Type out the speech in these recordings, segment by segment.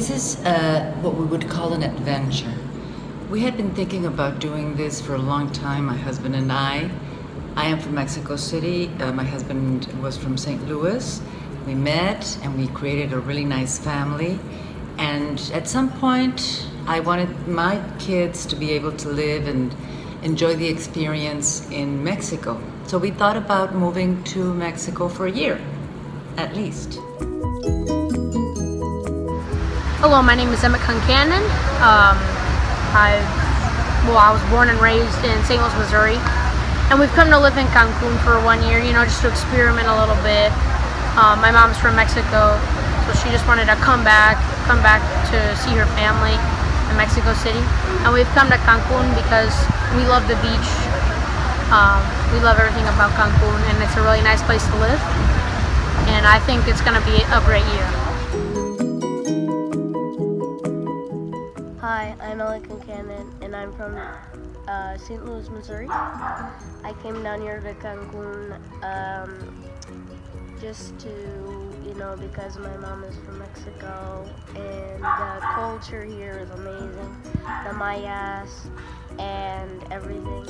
This is what we would call an adventure. We had been thinking about doing this for a long time, my husband and I. I am from Mexico City. My husband was from St. Louis. We met and we created a really nice family. And at some point, I wanted my kids to be able to live and enjoy the experience in Mexico. So we thought about moving to Mexico for a year, at least. Hello, my name is Concannon. I was born and raised in St. Louis, Missouri, and we've come to live in Cancun for 1 year, just to experiment a little bit. My mom's from Mexico, so she just wanted to come back to see her family in Mexico City. And we've come to Cancun because we love the beach. We love everything about Cancun, and it's a really nice place to live. And I think it's going to be a great year. Hi, I'm Concannon, and I'm from St. Louis, Missouri. I came down here to Cancun just to, because my mom is from Mexico, and the culture here is amazing. The Mayas and everything.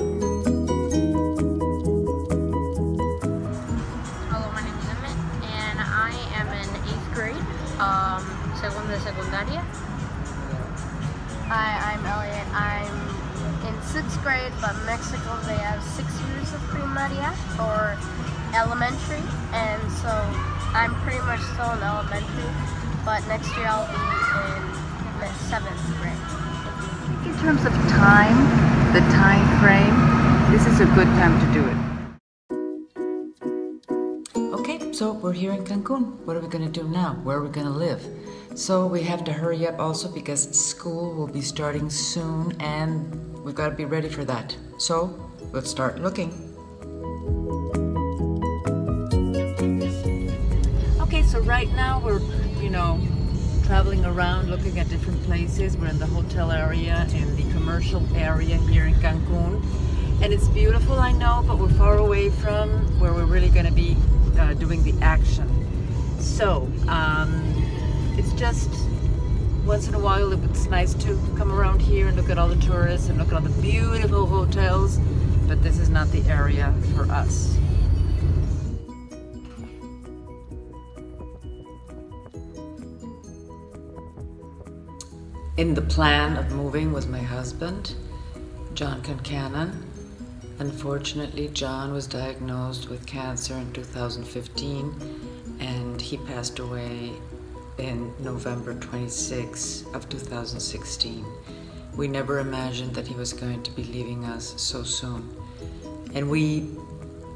Hello, my name is Emmett, and I am in 8th grade, segunda secundaria. Hi, I'm Elliot. I'm in 6th grade, but Mexico, they have 6 years of primaria or elementary, and so I'm pretty much still in elementary, but next year I'll be in 7th grade. In terms of time, the time frame, this is a good time to do it. Okay, so we're here in Cancun. What are we going to do now? Where are we going to live? So we have to hurry up also because school will be starting soon and we've got to be ready for that. So let's start looking. Okay, so right now we're, traveling around looking at different places. We're in the hotel area and the commercial area here in Cancun. And it's beautiful, I know, but we're far away from where we're really going to be doing the action. So, it's just once in a while it's nice to come around here and look at all the tourists and look at all the beautiful hotels, but this is not the area for us. In the plan of moving was my husband, John Concannon. Unfortunately, John was diagnosed with cancer in 2015 and he passed away in November 26 of 2016. We never imagined that he was going to be leaving us so soon. And we,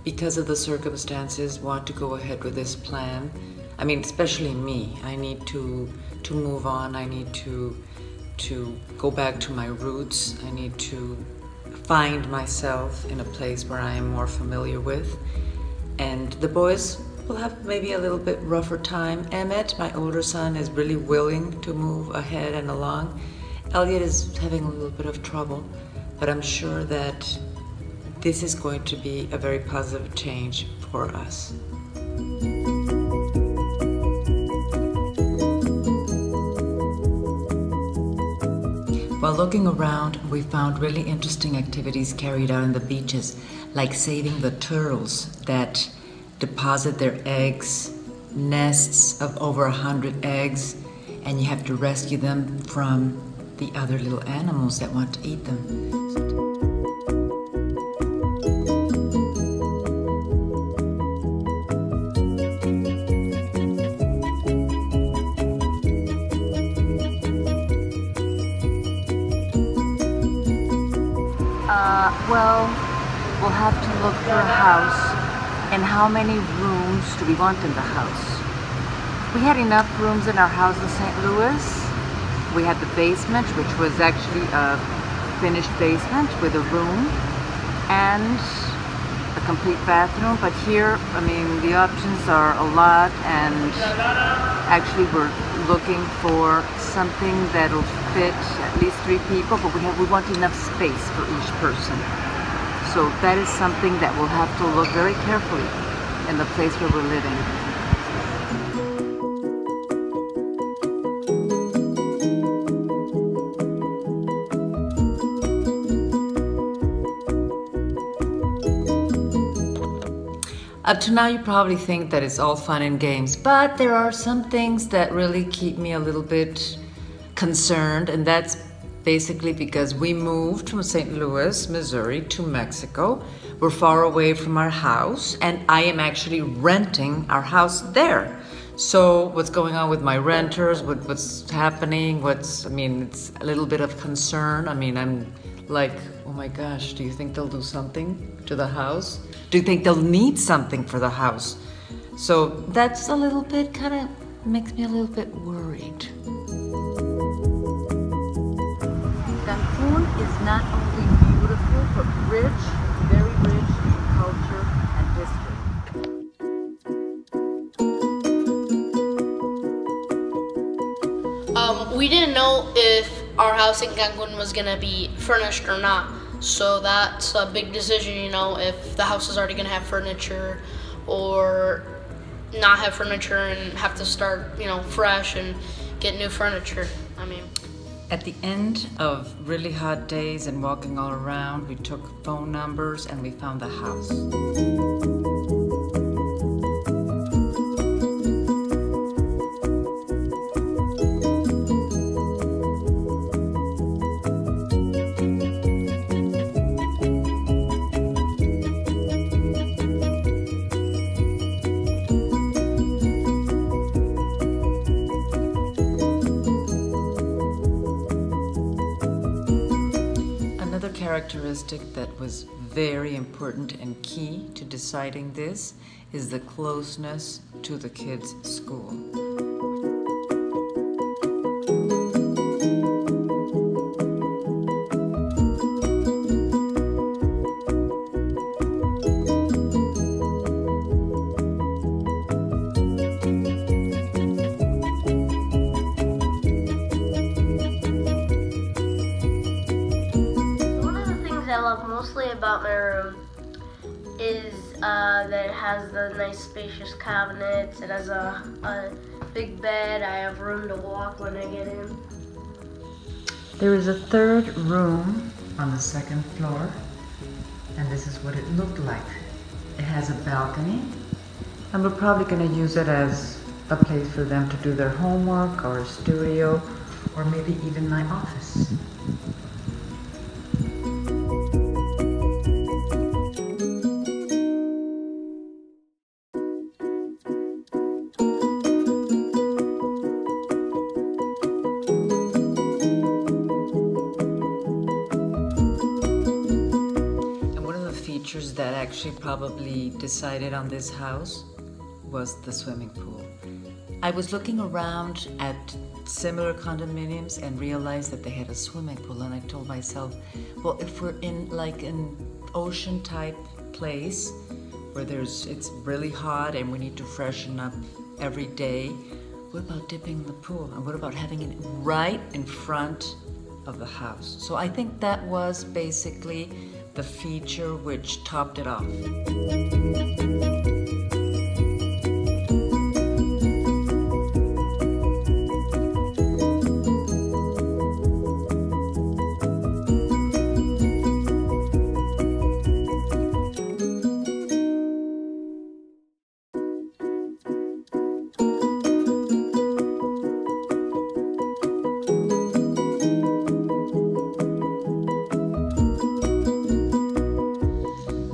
because of the circumstances, want to go ahead with this plan. I mean, especially me. I need to move on. I need to go back to my roots. I need to find myself in a place where I am more familiar with. And the boys will have maybe a little bit rougher time. Emmett, my older son, is really willing to move ahead and along. Elliot is having a little bit of trouble, but I'm sure that this is going to be a very positive change for us. While looking around, we found really interesting activities carried out on the beaches, like saving the turtles that deposit their eggs, nests of over 100 eggs, and you have to rescue them from the other little animals that want to eat them. Well, we'll have to look for a house. And how many rooms do we want in the house? We had enough rooms in our house in St. Louis. We had the basement, which was actually a finished basement with a room and a complete bathroom. But here, I mean, the options are a lot, and actually we're looking for something that'll fit at least 3 people, but we want enough space for each person. So that is something that we'll have to look very carefully in the place where we're living. Up to now, you probably think that it's all fun and games, but there are some things that really keep me a little bit concerned, and that's basically because we moved from St. Louis, Missouri to Mexico. We're far away from our house, and I am actually renting our house there. So what's going on with my renters, what's happening, I mean, it's a little bit of concern. I mean, I'm like, oh my gosh, do you think they'll do something to the house? Do you think they'll need something for the house? So that's a little bit, kind of makes me a little bit worried. Cancun is not only beautiful, but rich, very rich in culture and history. We didn't know if our house in Cancun was gonna be furnished or not. So that's a big decision, you know, if the house is already gonna have furniture or not have furniture and have to start, you know, fresh and get new furniture. I mean, at the end of really hot days and walking all around, we took phone numbers and we found the house. Another characteristic that was very important and key to deciding this is the closeness to the kids' school. Mostly about my room is that it has the nice spacious cabinets. It has a big bed. I have room to walk when I get in. There is a third room on the second floor, and this is what it looked like. It has a balcony, and we're probably going to use it as a place for them to do their homework, or a studio, or maybe even my office. That actually probably decided on this house was the swimming pool. I was looking around at similar condominiums and realized that they had a swimming pool, and I told myself, well, if we're in like an ocean type place where it's really hot and we need to freshen up every day, what about dipping in the pool? And what about having it right in front of the house? So I think that was basically the feature which topped it off.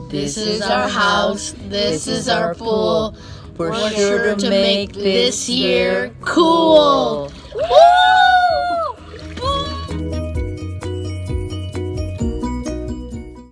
This is our house, this is our pool. We're sure to make this year cool.